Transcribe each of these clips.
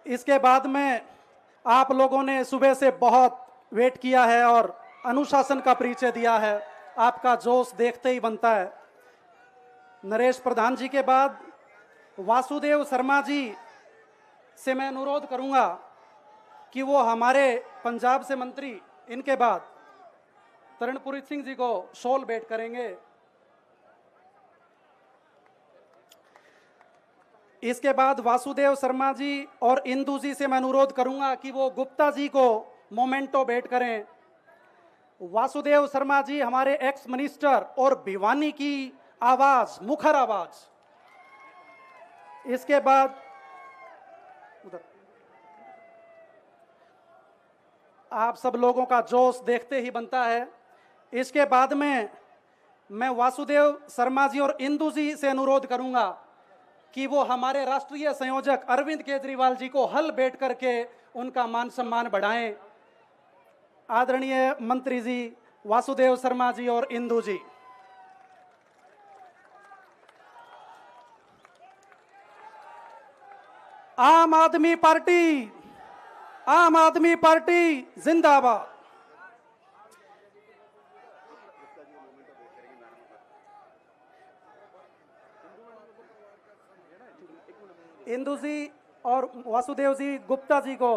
इसके बाद में आप लोगों ने सुबह से बहुत वेट किया है और अनुशासन का परिचय दिया है। आपका जोश देखते ही बनता है। नरेश प्रधान जी के बाद वासुदेव शर्मा जी से मैं अनुरोध करूंगा कि वो हमारे पंजाब से मंत्री, इनके बाद तरणपुरी सिंह जी को शॉल भेंट करेंगे। इसके बाद वासुदेव शर्मा जी और इंदू जी से मैं अनुरोध करूंगा कि वो गुप्ता जी को मोमेंटो भेंट करें। वासुदेव शर्मा जी हमारे एक्स मिनिस्टर और भिवानी की आवाज, मुखर आवाज। इसके बाद उधर आप सब लोगों का जोश देखते ही बनता है। इसके बाद में मैं वासुदेव शर्मा जी और इंदू जी से अनुरोध करूंगा कि वो हमारे राष्ट्रीय संयोजक अरविंद केजरीवाल जी को हल भेंट करके उनका मान सम्मान बढ़ाएं। आदरणीय मंत्री जी वासुदेव शर्मा जी और इंदू जी। आम आदमी पार्टी, आम आदमी पार्टी जिंदाबाद। इंदू जी और वासुदेव जी गुप्ता जी को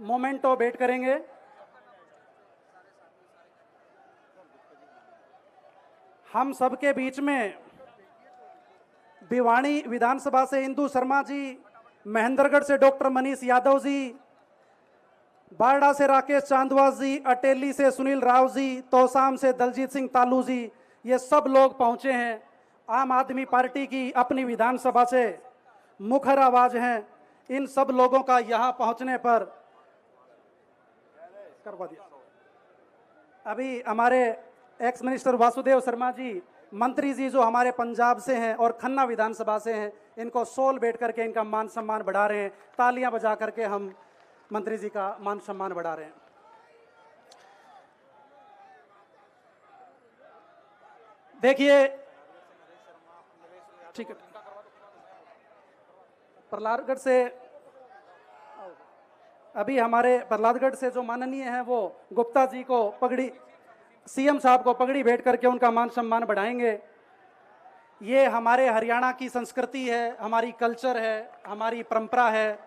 मोमेंटो भेंट करेंगे। हम सबके बीच में भिवानी विधानसभा से इंदू शर्मा जी, महेंद्रगढ़ से डॉक्टर मनीष यादव जी, बारडा से राकेश चांदवास जी, अटेली से सुनील राव जी, तोसाम से दलजीत सिंह तालू जी, ये सब लोग पहुंचे हैं। आम आदमी पार्टी की अपनी विधानसभा से मुखर आवाज हैं। इन सब लोगों का यहां पहुंचने पर करवा दिया। अभी हमारे एक्स मिनिस्टर वासुदेव शर्मा जी, मंत्री जी जो हमारे पंजाब से हैं और खन्ना विधानसभा से हैं, इनको शॉल भेंट करके इनका मान सम्मान बढ़ा रहे हैं। तालियां बजा करके हम मंत्री जी का मान सम्मान बढ़ा रहे हैं। देखिए, ठीक है, प्रहलादगढ़ से अभी हमारे प्रहलादगढ़ से जो माननीय हैं वो गुप्ता जी को पगड़ी, सीएम साहब को पगड़ी भेंट करके उनका मान सम्मान बढ़ाएंगे। ये हमारे हरियाणा की संस्कृति है, हमारी कल्चर है, हमारी परंपरा है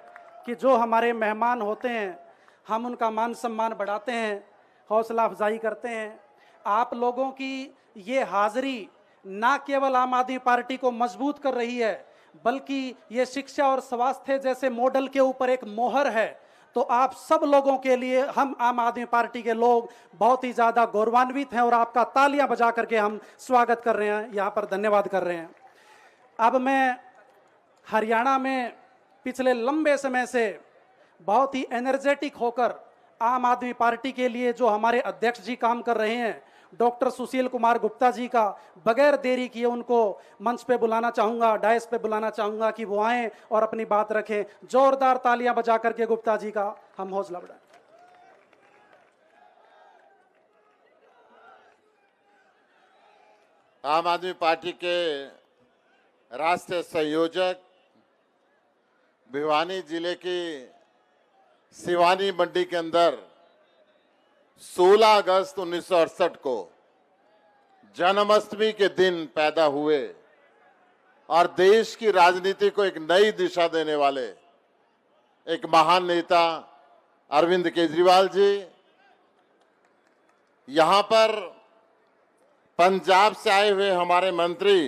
कि जो हमारे मेहमान होते हैं हम उनका मान सम्मान बढ़ाते हैं, हौसला अफजाई करते हैं। आप लोगों की ये हाजिरी ना केवल आम आदमी पार्टी को मजबूत कर रही है, बल्कि ये शिक्षा और स्वास्थ्य जैसे मॉडल के ऊपर एक मोहर है। तो आप सब लोगों के लिए हम आम आदमी पार्टी के लोग बहुत ही ज़्यादा गौरवान्वित हैं और आपका तालियां बजा करके हम स्वागत कर रहे हैं, यहाँ पर धन्यवाद कर रहे हैं। अब मैं हरियाणा में पिछले लंबे समय से बहुत ही एनर्जेटिक होकर आम आदमी पार्टी के लिए जो हमारे अध्यक्ष जी काम कर रहे हैं, डॉक्टर सुशील कुमार गुप्ता जी का बगैर देरी किए उनको मंच पे बुलाना चाहूंगा, डायस पे बुलाना चाहूंगा कि वो आएं और अपनी बात रखें। जोरदार तालियां बजा करके गुप्ता जी का हम हौसला बढ़ाएं। आम आदमी पार्टी के राष्ट्रीय संयोजक भिवानी जिले की सिवानी मंडी के अंदर 16 अगस्त 1968 को जन्माष्टमी के दिन पैदा हुए और देश की राजनीति को एक नई दिशा देने वाले एक महान नेता अरविंद केजरीवाल जी, यहां पर पंजाब से आए हुए हमारे मंत्री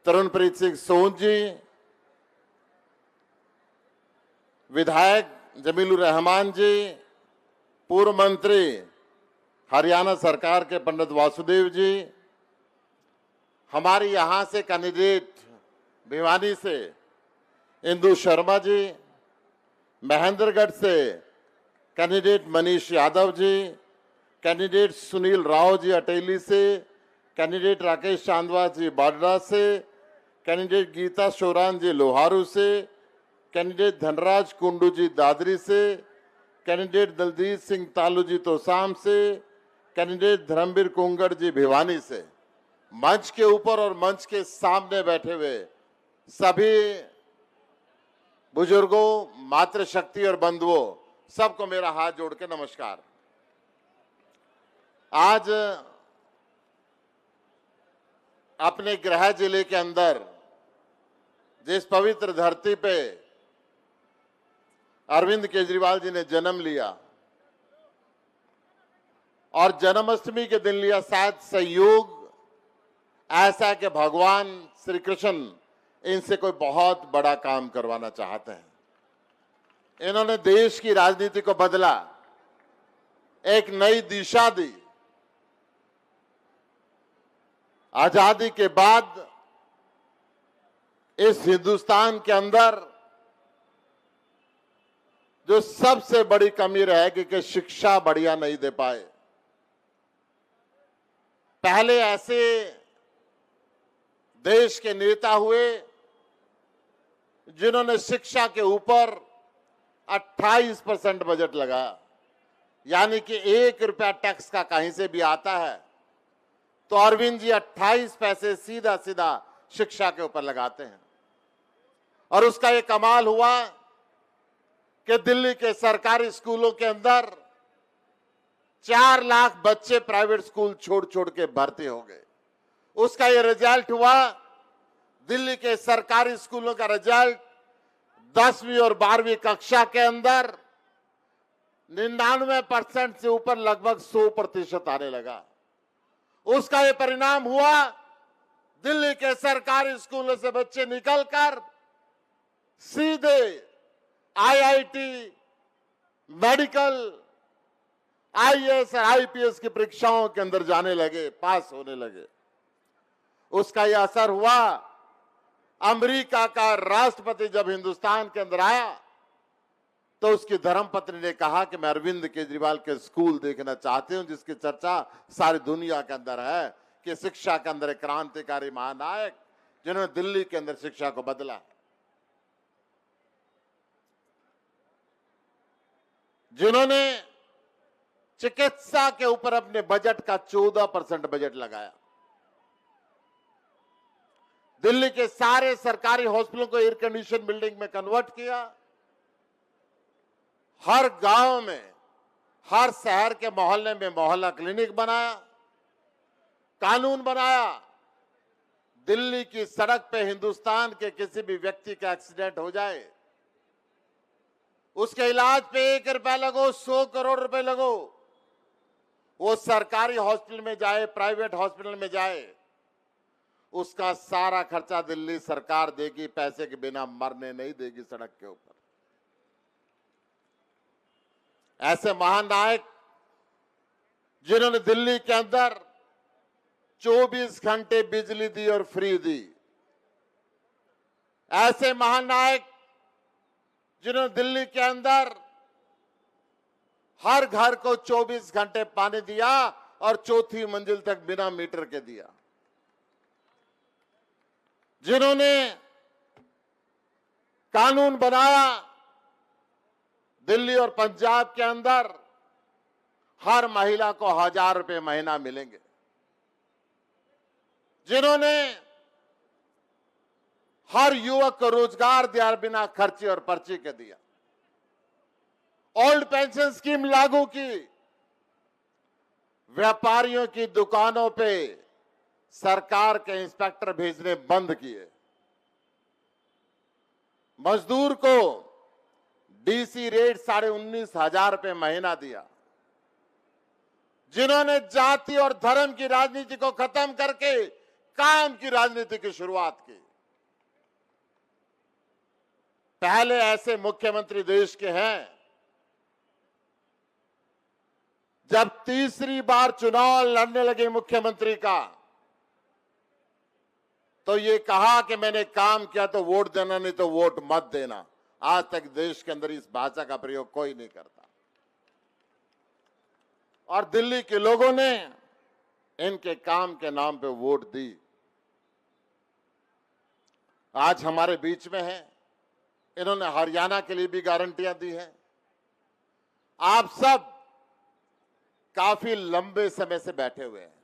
तरुणप्रीत सिंह सोन जी, विधायक जमीलुर रहमान जी, पूर्व मंत्री हरियाणा सरकार के पंडित वासुदेव जी, हमारे यहां से कैंडिडेट भिवानी से इंदू शर्मा जी, महेंद्रगढ़ से कैंडिडेट मनीष यादव जी, कैंडिडेट सुनील राव जी अटेली से, कैंडिडेट राकेश चांदवास जी बाडरा से, कैंडिडेट गीता शोरान जी लोहारू से, कैंडिडेट धनराज कुंडू जी दादरी से, कैंडिडेट दलजीत सिंह तालू जी तोसाम से, कैंडिडेट धर्मवीर कुंगड़ जी भिवानी से। मंच के ऊपर और मंच के सामने बैठे हुए सभी बुजुर्गों, मातृशक्ति और बंधुओं, सबको मेरा हाथ जोड़ के नमस्कार। आज अपने गृह जिले के अंदर जिस पवित्र धरती पे अरविंद केजरीवाल जी ने जन्म लिया और जन्माष्टमी के दिन लिया, शायद संयोग ऐसा कि भगवान श्री कृष्ण इनसे कोई बहुत बड़ा काम करवाना चाहते हैं। इन्होंने देश की राजनीति को बदला, एक नई दिशा दी। आजादी के बाद इस हिंदुस्तान के अंदर जो सबसे बड़ी कमी रहेगी कि शिक्षा बढ़िया नहीं दे पाए। पहले ऐसे देश के नेता हुए जिन्होंने शिक्षा के ऊपर 28% बजट लगाया, यानी कि 1 रुपया टैक्स का कहीं से भी आता है तो अरविंद जी 28 पैसे सीधा सीधा शिक्षा के ऊपर लगाते हैं। और उसका ये कमाल हुआ कि दिल्ली के सरकारी स्कूलों के अंदर 4 लाख बच्चे प्राइवेट स्कूल छोड़ छोड़ के भर्ती हो गए। उसका ये रिजल्ट हुआ, दिल्ली के सरकारी स्कूलों का रिजल्ट 10वीं और 12वीं कक्षा के अंदर 99% से ऊपर लगभग 100% आने लगा। उसका ये परिणाम हुआ, दिल्ली के सरकारी स्कूलों से बच्चे निकलकर सीधे आईआईटी, मेडिकल, आईएएस और आईपीएस की परीक्षाओं के अंदर जाने लगे, पास होने लगे। उसका यह असर हुआ, अमेरिका का राष्ट्रपति जब हिंदुस्तान के अंदर आया तो उसकी धर्मपत्नी ने कहा कि मैं अरविंद केजरीवाल के स्कूल देखना चाहती हूं, जिसकी चर्चा सारी दुनिया के अंदर है कि शिक्षा के अंदर एक क्रांतिकारी महानायक जिन्होंने दिल्ली के अंदर शिक्षा को बदला, जिन्होंने चिकित्सा के ऊपर अपने बजट का 14% बजट लगाया। दिल्ली के सारे सरकारी हॉस्पिटलों को एयर कंडीशन बिल्डिंग में कन्वर्ट किया। हर गांव में, हर शहर के मोहल्ले में मोहल्ला क्लिनिक बनाया, कानून बनाया। दिल्ली की सड़क पे हिंदुस्तान के किसी भी व्यक्ति का एक्सीडेंट हो जाए, उसके इलाज पे 1 रुपया लगो, 100 करोड़ रुपए लगो, वो सरकारी हॉस्पिटल में जाए, प्राइवेट हॉस्पिटल में जाए, उसका सारा खर्चा दिल्ली सरकार देगी, पैसे के बिना मरने नहीं देगी सड़क के ऊपर। ऐसे महानायक जिन्होंने दिल्ली के अंदर 24 घंटे बिजली दी और फ्री दी, ऐसे महानायक जिन्होंने दिल्ली के अंदर हर घर को 24 घंटे पानी दिया और चौथी मंजिल तक बिना मीटर के दिया, जिन्होंने कानून बनाया दिल्ली और पंजाब के अंदर हर महिला को 1000 रुपए महीना मिलेंगे, जिन्होंने हर युवक को रोजगार दिया बिना खर्चे और पर्ची के दिया, ओल्ड पेंशन स्कीम लागू की, व्यापारियों की दुकानों पे सरकार के इंस्पेक्टर भेजने बंद किए, मजदूर को डीसी रेट 19,500 रुपए महीना दिया, जिन्होंने जाति और धर्म की राजनीति को खत्म करके काम की राजनीति की शुरुआत की। पहले ऐसे मुख्यमंत्री देश के हैं, जब तीसरी बार चुनाव लड़ने लगे मुख्यमंत्री का तो ये कहा कि मैंने काम किया तो वोट देना, नहीं तो वोट मत देना। आज तक देश के अंदर इस भाषा का प्रयोग कोई नहीं करता और दिल्ली के लोगों ने इनके काम के नाम पे वोट दी। आज हमारे बीच में है, इन्होंने हरियाणा के लिए भी गारंटियां दी हैं। आप सब काफी लंबे समय से बैठे हुए हैं।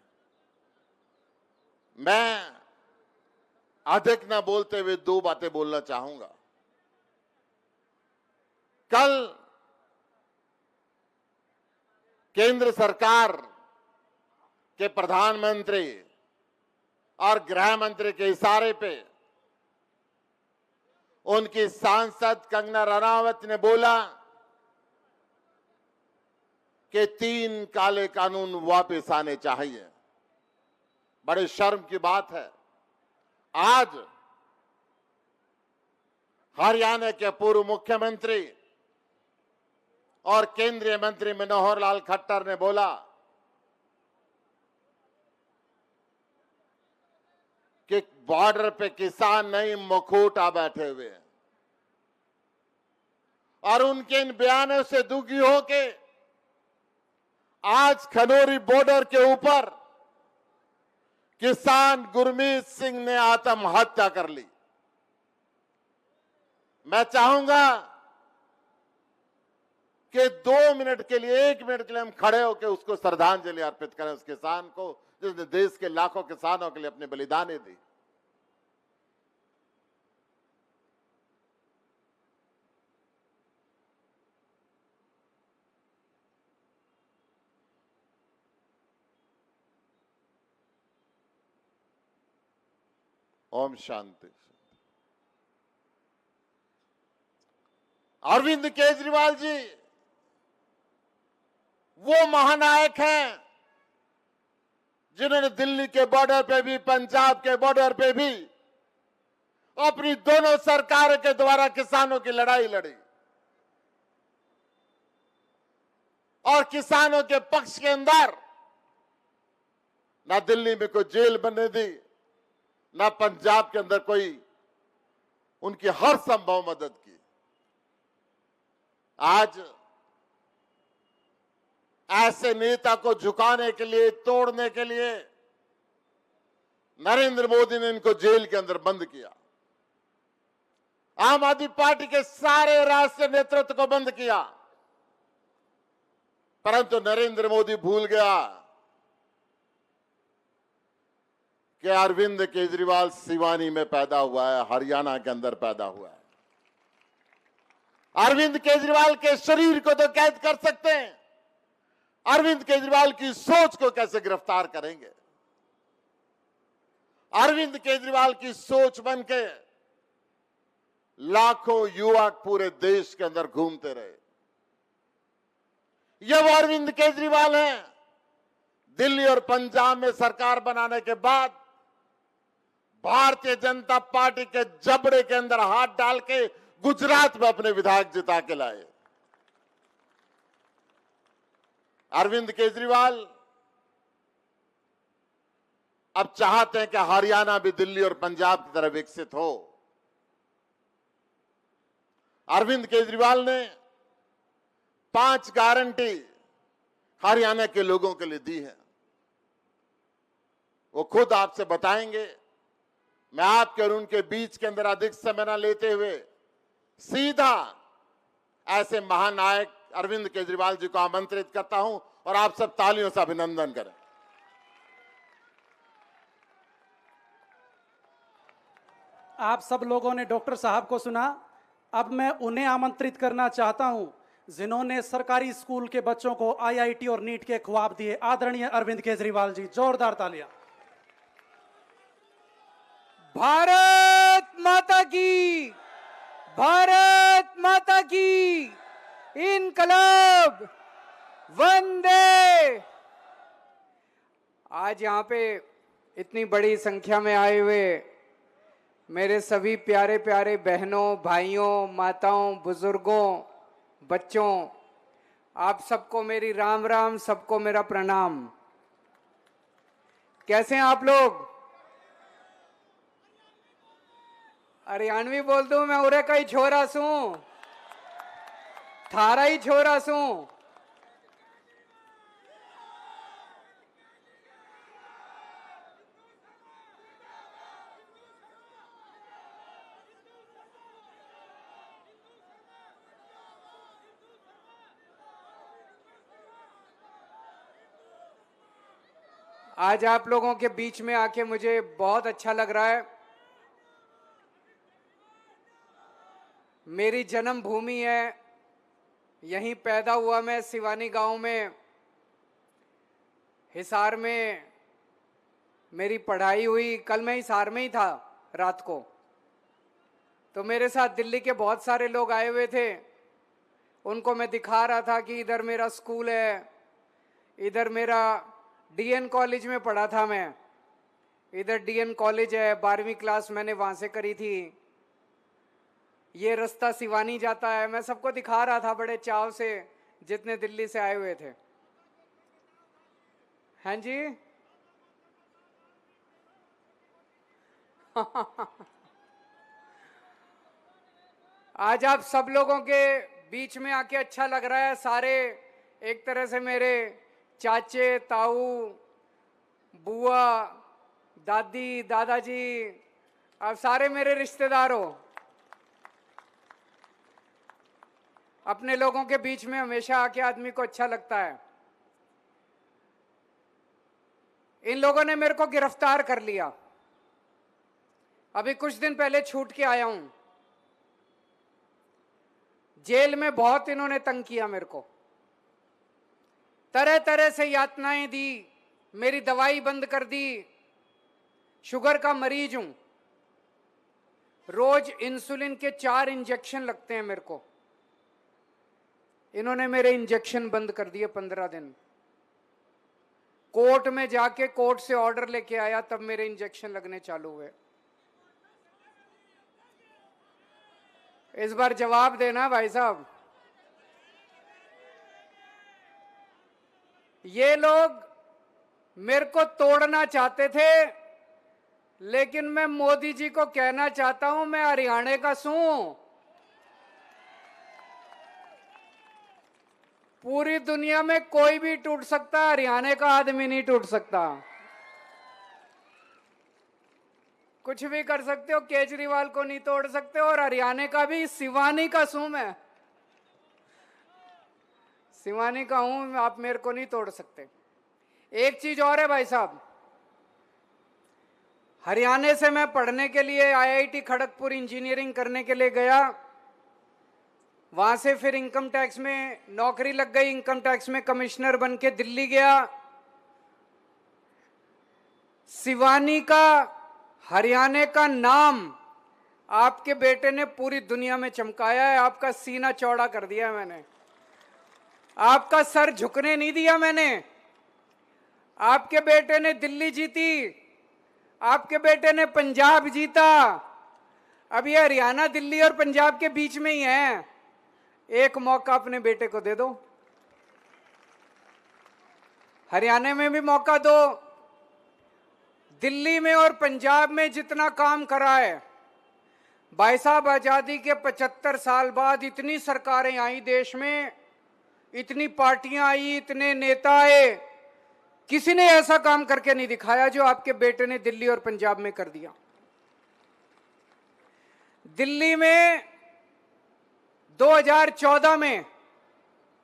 मैं अधिक ना बोलते हुए 2 बातें बोलना चाहूंगा। कल केंद्र सरकार के प्रधानमंत्री और गृह मंत्री के इशारे पे उनकी सांसद कंगना रनावत ने बोला कि 3 काले कानून वापस आने चाहिए। बड़े शर्म की बात है, आज हरियाणा के पूर्व मुख्यमंत्री और केंद्रीय मंत्री मनोहर लाल खट्टर ने बोला कि बॉर्डर पे किसान नहीं मुखौटा बैठे हुए हैं, और उनके इन बयानों से दुखी होके आज खनौरी बॉर्डर के ऊपर किसान गुरमीत सिंह ने आत्महत्या कर ली। मैं चाहूंगा कि 2 मिनट के लिए, 1 मिनट के लिए हम खड़े होकर उसको श्रद्धांजलि अर्पित करें, उस किसान को जिसने देश के लाखों किसानों के लिए अपनी बलिदानें दी। ओम शांति। अरविंद केजरीवाल जी वो महानायक हैं जिन्होंने दिल्ली के बॉर्डर पे भी, पंजाब के बॉर्डर पे भी अपनी दोनों सरकारों के द्वारा किसानों की लड़ाई लड़ी और किसानों के पक्ष के अंदर ना दिल्ली में कोई जेल बनने दी, ना पंजाब के अंदर कोई उनकी हर संभव मदद की। आज ऐसे नेता को झुकाने के लिए, तोड़ने के लिए नरेंद्र मोदी ने इनको जेल के अंदर बंद किया। आम आदमी पार्टी के सारे राष्ट्रीय नेतृत्व को बंद किया, परंतु नरेंद्र मोदी भूल गया कि अरविंद केजरीवाल सिवानी में पैदा हुआ है, हरियाणा के अंदर पैदा हुआ है। अरविंद केजरीवाल के शरीर को तो कैद कर सकते हैं, अरविंद केजरीवाल की सोच को कैसे गिरफ्तार करेंगे? अरविंद केजरीवाल की सोच बनके लाखों युवा पूरे देश के अंदर घूमते रहे। ये वो अरविंद केजरीवाल हैं दिल्ली और पंजाब में सरकार बनाने के बाद भारतीय जनता पार्टी के जबड़े के अंदर हाथ डाल के गुजरात में अपने विधायक जिता के लाए। अरविंद केजरीवाल अब चाहते हैं कि हरियाणा भी दिल्ली और पंजाब की तरह विकसित हो। अरविंद केजरीवाल ने 5 गारंटी हरियाणा के लोगों के लिए दी है, वो खुद आपसे बताएंगे। मैं आपके और उनके बीच के अंदर अधिक समय न लेते हुए सीधा ऐसे महानायक अरविंद केजरीवाल जी को आमंत्रित करता हूं और आप सब तालियों से अभिनंदन करें। आप सब लोगों ने डॉक्टर साहब को सुना, अब मैं उन्हें आमंत्रित करना चाहता हूं जिन्होंने सरकारी स्कूल के बच्चों को आईआईटी और नीट के ख्वाब दिए। आदरणीय अरविंद केजरीवाल जी, जोरदार तालियां। भारत माता की, भारत माता की, इनकलाब, वंदे। आज यहाँ पे इतनी बड़ी संख्या में आए हुए मेरे सभी प्यारे प्यारे बहनों, भाइयों, माताओं, बुजुर्गों, बच्चों, आप सबको मेरी राम राम, सबको मेरा प्रणाम। कैसे हैं आप लोग? हरियाणवी बोल दूं मैं? उरे का ही छोरा सू, थारा ही छोरा सू। आज आप लोगों के बीच में आके मुझे बहुत अच्छा लग रहा है। मेरी जन्मभूमि है यहीं पैदा हुआ मैं सिवानी गांव में। हिसार में मेरी पढ़ाई हुई। कल मैं हिसार में ही था रात को, तो मेरे साथ दिल्ली के बहुत सारे लोग आए हुए थे। उनको मैं दिखा रहा था कि इधर मेरा स्कूल है, इधर मेरा डीएन कॉलेज में पढ़ा था मैं, इधर डीएन कॉलेज है, 12वीं क्लास मैंने वहां से करी थी। ये रास्ता सिवानी जाता है। मैं सबको दिखा रहा था बड़े चाव से, जितने दिल्ली से आए हुए थे। हाँ जी। आज आप सब लोगों के बीच में आके अच्छा लग रहा है। सारे एक तरह से मेरे चाचे, ताऊ, बुआ, दादी, दादाजी, आप सारे मेरे रिश्तेदार हो। अपने लोगों के बीच में हमेशा आके आदमी को अच्छा लगता है। इन लोगों ने मेरे को गिरफ्तार कर लिया। अभी कुछ दिन पहले छूट के आया हूं। जेल में बहुत इन्होंने तंग किया मेरे को, तरह तरह से यातनाएं दी, मेरी दवाई बंद कर दी। शुगर का मरीज हूं, रोज इंसुलिन के 4 इंजेक्शन लगते हैं मेरे को। इन्होंने मेरे इंजेक्शन बंद कर दिए 15 दिन। कोर्ट में जाके कोर्ट से ऑर्डर लेके आया, तब मेरे इंजेक्शन लगने चालू हुए। इस बार जवाब देना भाई साहब। ये लोग मेरे को तोड़ना चाहते थे, लेकिन मैं मोदी जी को कहना चाहता हूं, मैं हरियाणा का हूं। पूरी दुनिया में कोई भी टूट सकता है, हरियाणा का आदमी नहीं टूट सकता। कुछ भी कर सकते हो, केजरीवाल को नहीं तोड़ सकते। और हरियाणा का भी, सिवानी का हूं मैं, सिवानी का हूं, आप मेरे को नहीं तोड़ सकते। एक चीज और है भाई साहब, हरियाणा से मैं पढ़ने के लिए आईआईटी खड़गपुर इंजीनियरिंग करने के लिए गया। वहां से फिर इनकम टैक्स में नौकरी लग गई। इनकम टैक्स में कमिश्नर बन के दिल्ली गया। सिवानी का, हरियाणा का नाम आपके बेटे ने पूरी दुनिया में चमकाया है। आपका सीना चौड़ा कर दिया मैंने, आपका सर झुकने नहीं दिया मैंने। आपके बेटे ने दिल्ली जीती, आपके बेटे ने पंजाब जीता। अब ये हरियाणा दिल्ली और पंजाब के बीच में ही है। एक मौका अपने बेटे को दे दो, हरियाणा में भी मौका दो। दिल्ली में और पंजाब में जितना काम करा है भाई साहब, आजादी के 75 साल बाद इतनी सरकारें आई देश में, इतनी पार्टियां आई, इतने नेता आए, किसी ने ऐसा काम करके नहीं दिखाया जो आपके बेटे ने दिल्ली और पंजाब में कर दिया। दिल्ली में 2014 में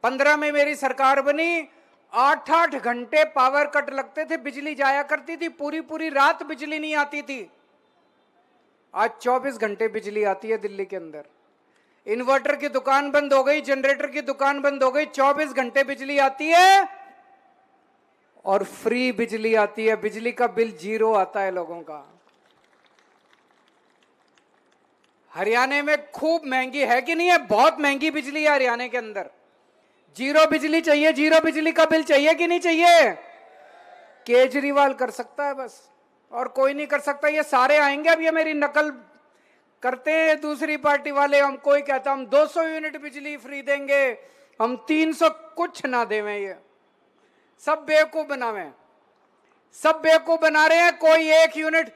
15 में मेरी सरकार बनी। 8-8 घंटे पावर कट लगते थे, बिजली जाया करती थी, पूरी पूरी रात बिजली नहीं आती थी। आज 24 घंटे बिजली आती है दिल्ली के अंदर। इन्वर्टर की दुकान बंद हो गई, जनरेटर की दुकान बंद हो गई, 24 घंटे बिजली आती है और फ्री बिजली आती है। बिजली का बिल 0 आता है लोगों का। हरियाणा में खूब महंगी है कि नहीं है? बहुत महंगी बिजली है हरियाणा के अंदर। 0 बिजली चाहिए, 0 बिजली का बिल चाहिए कि नहीं चाहिए? केजरीवाल कर सकता है बस, और कोई नहीं कर सकता। ये सारे आएंगे, अब ये मेरी नकल करते हैं दूसरी पार्टी वाले। हम कोई कहता हम 200 यूनिट बिजली फ्री देंगे, हम 300, कुछ ना देवें। ये सब बेवकूफ बनावे, सब बेवकूफ बना रहे हैं। कोई 1 यूनिट,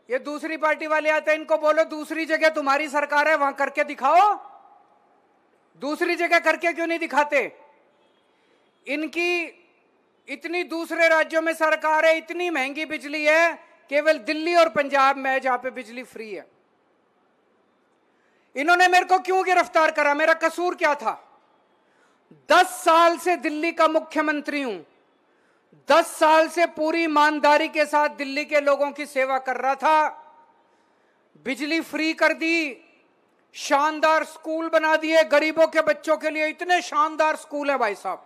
ये दूसरी पार्टी वाले आते हैं, इनको बोलो दूसरी जगह तुम्हारी सरकार है, वहां करके दिखाओ। दूसरी जगह करके क्यों नहीं दिखाते? इनकी इतनी दूसरे राज्यों में सरकार है, इतनी महंगी बिजली है, केवल दिल्ली और पंजाब में है जहां पे बिजली फ्री है। इन्होंने मेरे को क्यों गिरफ्तार करा? मेरा कसूर क्या था? 10 साल से दिल्ली का मुख्यमंत्री हूं, 10 साल से पूरी ईमानदारी के साथ दिल्ली के लोगों की सेवा कर रहा था। बिजली फ्री कर दी, शानदार स्कूल बना दिए गरीबों के बच्चों के लिए, इतने शानदार स्कूल है भाई साहब।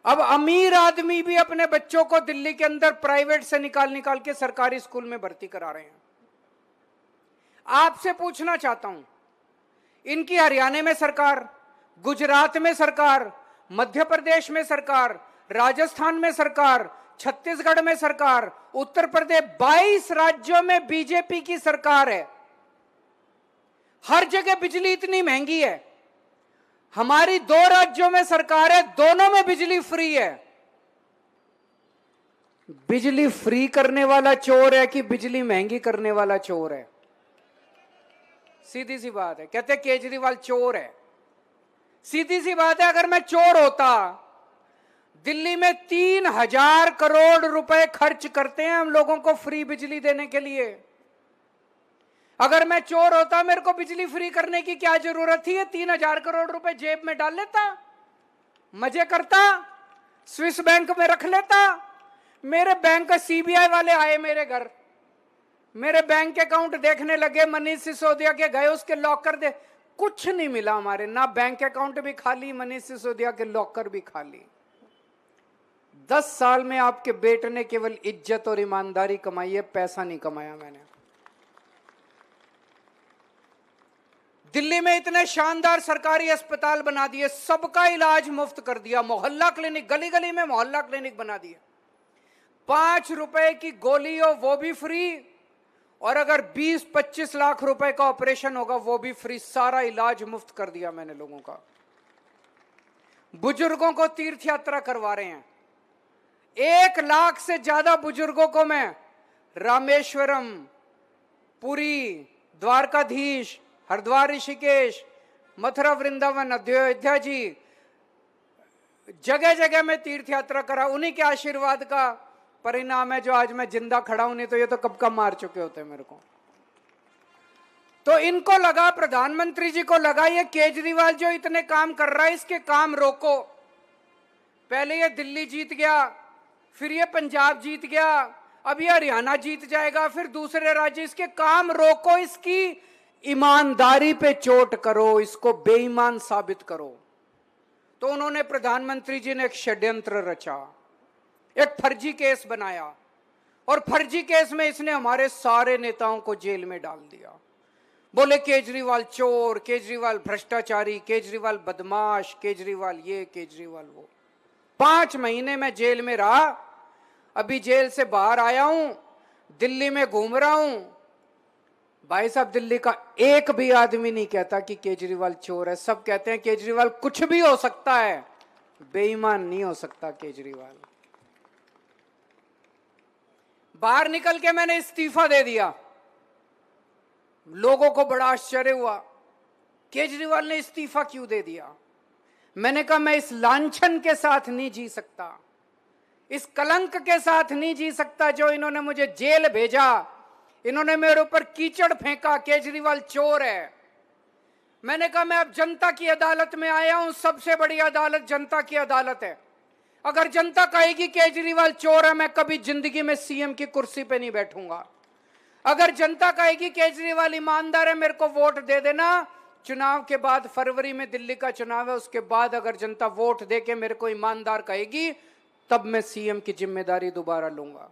अब अमीर आदमी भी अपने बच्चों को दिल्ली के अंदर प्राइवेट से निकाल निकाल के सरकारी स्कूल में भर्ती करा रहे हैं। आपसे पूछना चाहता हूं, इनकी हरियाणा में सरकार, गुजरात में सरकार, मध्य प्रदेश में सरकार, राजस्थान में सरकार, छत्तीसगढ़ में सरकार, उत्तर प्रदेश, 22 राज्यों में बीजेपी की सरकार है। हर जगह बिजली इतनी महंगी है। हमारी 2 राज्यों में सरकार है, दोनों में बिजली फ्री है। बिजली फ्री करने वाला चोर है कि बिजली महंगी करने वाला चोर है? सीधी सी बात है। कहते केजरीवाल चोर है। सीधी सी बात है, अगर मैं चोर होता, दिल्ली में 3000 करोड़ रुपए खर्च करते हैं हम लोगों को फ्री बिजली देने के लिए। अगर मैं चोर होता, मेरे को बिजली फ्री करने की क्या जरूरत थी? 3000 करोड़ रुपए जेब में डाल लेता, मजे करता, स्विस बैंक में रख लेता। मेरे बैंक का सीबीआई वाले आए मेरे घर, मेरे बैंक अकाउंट देखने लगे, मनीष सिसोदिया के गए, उसके लॉकर दे, कुछ नहीं मिला हमारे, ना बैंक अकाउंट भी खाली, मनीष सिसोदिया के लॉकर भी खाली। 10 साल में आपके बेटे ने केवल इज्जत और ईमानदारी कमाई है, पैसा नहीं कमाया मैंने। दिल्ली में इतने शानदार सरकारी अस्पताल बना दिए, सबका इलाज मुफ्त कर दिया, मोहल्ला क्लिनिक, गली गली में मोहल्ला क्लिनिक बना दिए। 5 रुपए की गोली हो वो भी फ्री, और अगर 20-25 लाख रुपए का ऑपरेशन होगा वो भी फ्री। सारा इलाज मुफ्त कर दिया मैंने लोगों का। बुजुर्गों को तीर्थ यात्रा करवा रहे हैं। 1 लाख से ज्यादा बुजुर्गों को मैं रामेश्वरम, पुरी, द्वारकाधीश, हरिद्वार, ऋषिकेश, मथुरा, वृंदावन, अयोध्या जी, जगह जगह में तीर्थ यात्रा करा। उन्हीं के आशीर्वाद का परिणाम है जो आज मैं जिंदा खड़ा हूं, नहीं तो ये तो कब का मार चुके होते मेरे को। तो इनको लगा, प्रधानमंत्री जी को लगा, ये केजरीवाल जो इतने काम कर रहा है इसके काम रोको। पहले ये दिल्ली जीत गया, फिर ये पंजाब जीत गया, अब ये हरियाणा जीत जाएगा, फिर दूसरे राज्य, इसके काम रोको, इसकी ईमानदारी पे चोट करो, इसको बेईमान साबित करो। तो उन्होंने, प्रधानमंत्री जी ने एक षड्यंत्र रचा, एक फर्जी केस बनाया, और फर्जी केस में इसने हमारे सारे नेताओं को जेल में डाल दिया। बोले केजरीवाल चोर, केजरीवाल भ्रष्टाचारी, केजरीवाल बदमाश, केजरीवाल ये, केजरीवाल वो। 5 महीने में जेल में रहा, अभी जेल से बाहर आया हूं, दिल्ली में घूम रहा हूं। भाई साहब, दिल्ली का एक भी आदमी नहीं कहता कि केजरीवाल चोर है। सब कहते हैं केजरीवाल कुछ भी हो सकता है, बेईमान नहीं हो सकता केजरीवाल। बाहर निकल के मैंने इस्तीफा दे दिया। लोगों को बड़ा आश्चर्य हुआ, केजरीवाल ने इस्तीफा क्यों दे दिया? मैंने कहा, मैं इस लांछन के साथ नहीं जी सकता, इस कलंक के साथ नहीं जी सकता जो इन्होंने मुझे जेल भेजा, इन्होंने मेरे ऊपर कीचड़ फेंका, केजरीवाल चोर है। मैंने कहा, मैं अब जनता की अदालत में आया हूं, सबसे बड़ी अदालत जनता की अदालत है। अगर जनता कहेगी केजरीवाल चोर है, मैं कभी जिंदगी में सीएम की कुर्सी पे नहीं बैठूंगा। अगर जनता कहेगी केजरीवाल ईमानदार है, मेरे को वोट दे देना। चुनाव के बाद, फरवरी में दिल्ली का चुनाव है, उसके बाद अगर जनता वोट दे के मेरे को ईमानदार कहेगी, तब मैं सीएम की जिम्मेदारी दोबारा लूंगा।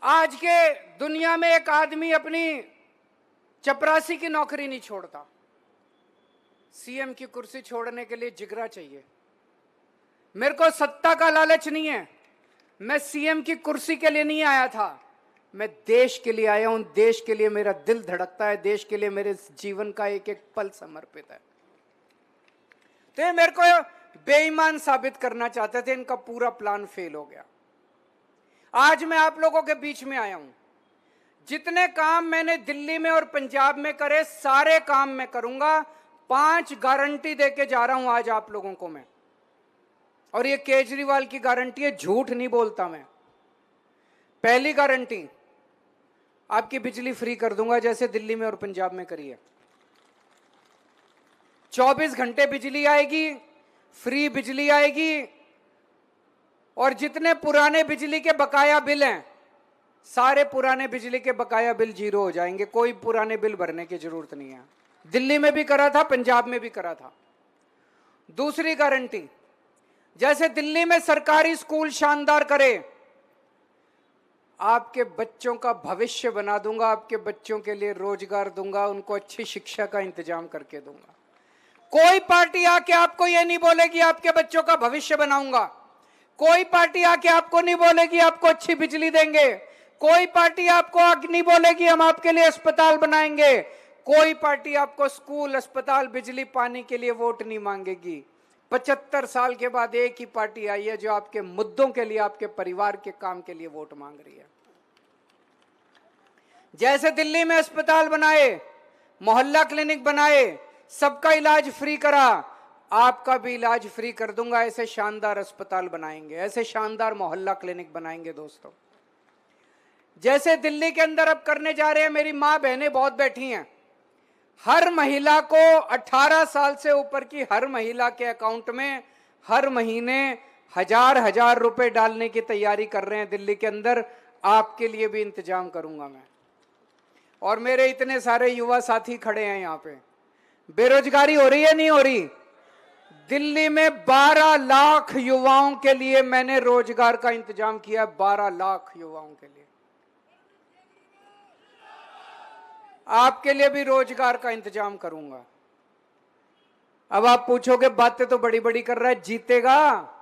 आज के दुनिया में एक आदमी अपनी चपरासी की नौकरी नहीं छोड़ता। सीएम की कुर्सी छोड़ने के लिए जिगरा चाहिए। मेरे को सत्ता का लालच नहीं है, मैं सीएम की कुर्सी के लिए नहीं आया था, मैं देश के लिए आया हूं। देश के लिए मेरा दिल धड़कता है, देश के लिए मेरे जीवन का एक एक पल समर्पित है। तो ये मेरे को बेईमान साबित करना चाहते थे, इनका पूरा प्लान फेल हो गया। आज मैं आप लोगों के बीच में आया हूं। जितने काम मैंने दिल्ली में और पंजाब में करे, सारे काम मैं करूंगा। 5 गारंटी देके जा रहा हूं आज आप लोगों को मैं, और ये केजरीवाल की गारंटी है, झूठ नहीं बोलता मैं। पहली गारंटी, आपकी बिजली फ्री कर दूंगा जैसे दिल्ली में और पंजाब में करी है। 24 घंटे बिजली आएगी, फ्री बिजली आएगी, और जितने पुराने बिजली के बकाया बिल हैं सारे पुराने बिजली के बकाया बिल जीरो हो जाएंगे, कोई पुराने बिल भरने की जरूरत नहीं है। दिल्ली में भी करा था, पंजाब में भी करा था। दूसरी गारंटी, जैसे दिल्ली में सरकारी स्कूल शानदार करे, आपके बच्चों का भविष्य बना दूंगा, आपके बच्चों के लिए रोजगार दूंगा, उनको अच्छी शिक्षा का इंतजाम करके दूंगा। कोई पार्टी आके आपको यह नहीं बोलेगी आपके बच्चों का भविष्य बनाऊंगा, कोई पार्टी आके आपको नहीं बोलेगी आपको अच्छी बिजली देंगे, कोई पार्टी आपको नहीं बोलेगी हम आपके लिए अस्पताल बनाएंगे, कोई पार्टी आपको स्कूल, अस्पताल, बिजली, पानी के लिए वोट नहीं मांगेगी। 75 साल के बाद एक ही पार्टी आई है जो आपके मुद्दों के लिए, आपके परिवार के काम के लिए वोट मांग रही है। जैसे दिल्ली में अस्पताल बनाए, मोहल्ला क्लिनिक बनाए, सबका इलाज फ्री करा, आपका भी इलाज फ्री कर दूंगा। ऐसे शानदार अस्पताल बनाएंगे, ऐसे शानदार मोहल्ला क्लिनिक बनाएंगे दोस्तों। जैसे दिल्ली के अंदर अब करने जा रहे हैं, मेरी मां बहनें बहुत बैठी हैं, हर महिला को 18 साल से ऊपर की हर महिला के अकाउंट में हर महीने 1000 रुपए डालने की तैयारी कर रहे हैं दिल्ली के अंदर। आपके लिए भी इंतजाम करूंगा मैं। और मेरे इतने सारे युवा साथी खड़े हैं यहाँ पे। बेरोजगारी हो रही है, नहीं हो रही? दिल्ली में 12 लाख युवाओं के लिए मैंने रोजगार का इंतजाम किया, 12 लाख युवाओं के लिए। आपके लिए भी रोजगार का इंतजाम करूंगा। अब आप पूछोगे बातें तो बड़ी बड़ी कर रहा है, जीतेगा?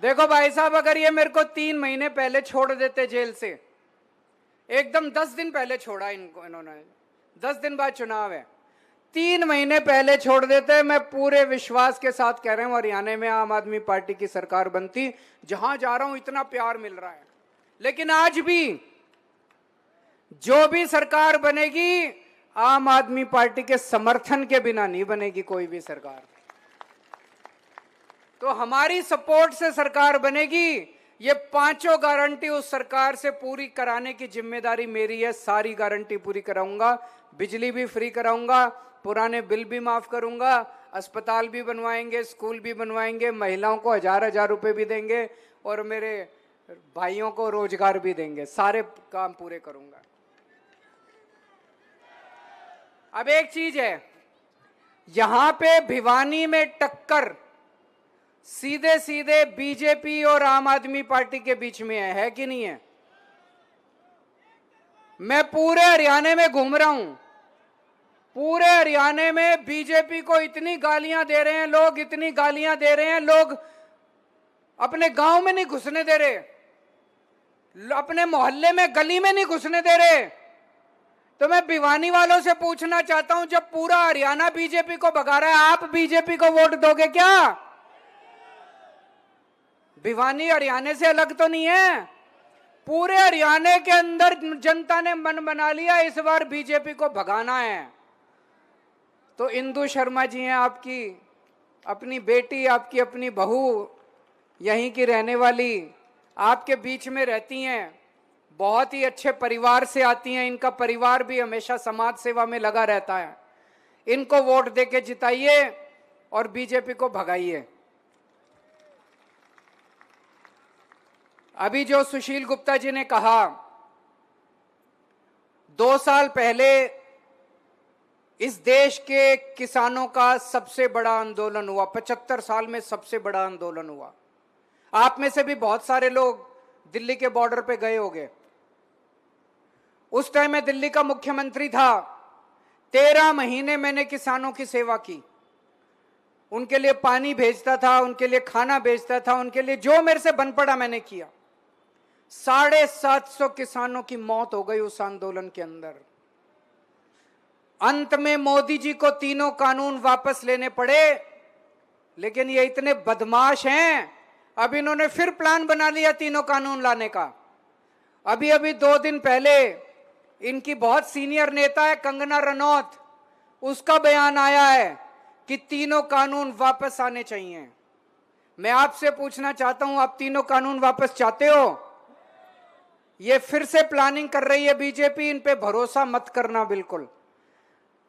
देखो भाई साहब, अगर ये मेरे को 3 महीने पहले छोड़ देते जेल से, एकदम 10 दिन पहले छोड़ा इन्होंने, 10 दिन बाद चुनाव है, 3 महीने पहले छोड़ देते, मैं पूरे विश्वास के साथ कह रहा हूं हरियाणा में आम आदमी पार्टी की सरकार बनती। जहां जा रहा हूं इतना प्यार मिल रहा है। लेकिन आज भी जो भी सरकार बनेगी, आम आदमी पार्टी के समर्थन के बिना नहीं बनेगी कोई भी सरकार। तो हमारी सपोर्ट से सरकार बनेगी। ये 5 गारंटी उस सरकार से पूरी कराने की जिम्मेदारी मेरी है। सारी गारंटी पूरी कराऊंगा, बिजली भी फ्री कराऊंगा, पुराने बिल भी माफ करूंगा, अस्पताल भी बनवाएंगे, स्कूल भी बनवाएंगे, महिलाओं को 1000 रुपए भी देंगे और मेरे भाइयों को रोजगार भी देंगे। सारे काम पूरे करूंगा। अब एक चीज है, यहां पे भिवानी में टक्कर सीधे सीधे बीजेपी और आम आदमी पार्टी के बीच में है कि नहीं है? मैं पूरे हरियाणा में घूम रहा हूं, पूरे हरियाणा में बीजेपी को इतनी गालियां दे रहे हैं लोग, इतनी गालियां दे रहे हैं लोग, अपने गांव में नहीं घुसने दे रहे, अपने मोहल्ले में, गली में नहीं घुसने दे रहे। तो मैं भिवानी वालों से पूछना चाहता हूं, जब पूरा हरियाणा बीजेपी को भगा रहा है, आप बीजेपी को वोट दोगे क्या? भिवानी हरियाणा से अलग तो नहीं है। पूरे हरियाणा के अंदर जनता ने मन बना लिया, इस बार बीजेपी को भगाना है। तो इंदु शर्मा जी हैं, आपकी अपनी बेटी, आपकी अपनी बहू, यहीं की रहने वाली, आपके बीच में रहती हैं, बहुत ही अच्छे परिवार से आती हैं, इनका परिवार भी हमेशा समाज सेवा में लगा रहता है। इनको वोट देके जिताइए और बीजेपी को भगाइए। अभी जो सुशील गुप्ता जी ने कहा, 2 साल पहले इस देश के किसानों का सबसे बड़ा आंदोलन हुआ, 75 साल में सबसे बड़ा आंदोलन हुआ। आप में से भी बहुत सारे लोग दिल्ली के बॉर्डर पे गए होंगे। उस टाइम मैं दिल्ली का मुख्यमंत्री था, 13 महीने मैंने किसानों की सेवा की, उनके लिए पानी भेजता था, उनके लिए खाना भेजता था, उनके लिए जो मेरे से बन पड़ा मैंने किया। 750 किसानों की मौत हो गई उस आंदोलन के अंदर। अंत में मोदी जी को 3 कानून वापस लेने पड़े, लेकिन ये इतने बदमाश हैं, अब इन्होंने फिर प्लान बना लिया 3 कानून लाने का। अभी 2 दिन पहले इनकी बहुत सीनियर नेता है कंगना रनौत, उसका बयान आया है कि 3 कानून वापस आने चाहिए। मैं आपसे पूछना चाहता हूं, आप 3 कानून वापस चाहते हो? ये फिर से प्लानिंग कर रही है बीजेपी, इन पे भरोसा मत करना बिल्कुल।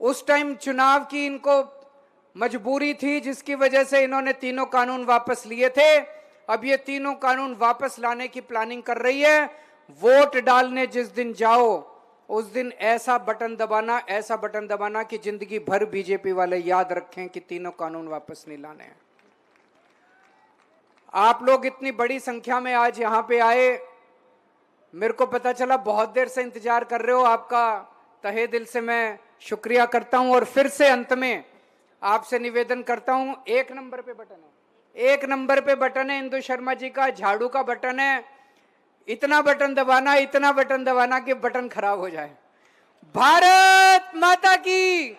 उस टाइम चुनाव की इनको मजबूरी थी, जिसकी वजह से इन्होंने 3 कानून वापस लिए थे। अब ये तीनों कानून वापस लाने की प्लानिंग कर रही है। वोट डालने जिस दिन जाओ उस दिन ऐसा बटन दबाना कि जिंदगी भर बीजेपी वाले याद रखें कि तीनों कानून वापस नहीं लाने हैं। आप लोग इतनी बड़ी संख्या में आज यहां पे आए, मेरे को पता चला बहुत देर से इंतजार कर रहे हो। आपका तहे दिल से मैं शुक्रिया करता हूं और फिर से अंत में आपसे निवेदन करता हूं, 1 नंबर पे बटन है, 1 नंबर पे बटन है इंदु शर्मा जी का, झाड़ू का बटन है। इतना बटन दबाना कि बटन खराब हो जाए। भारत माता की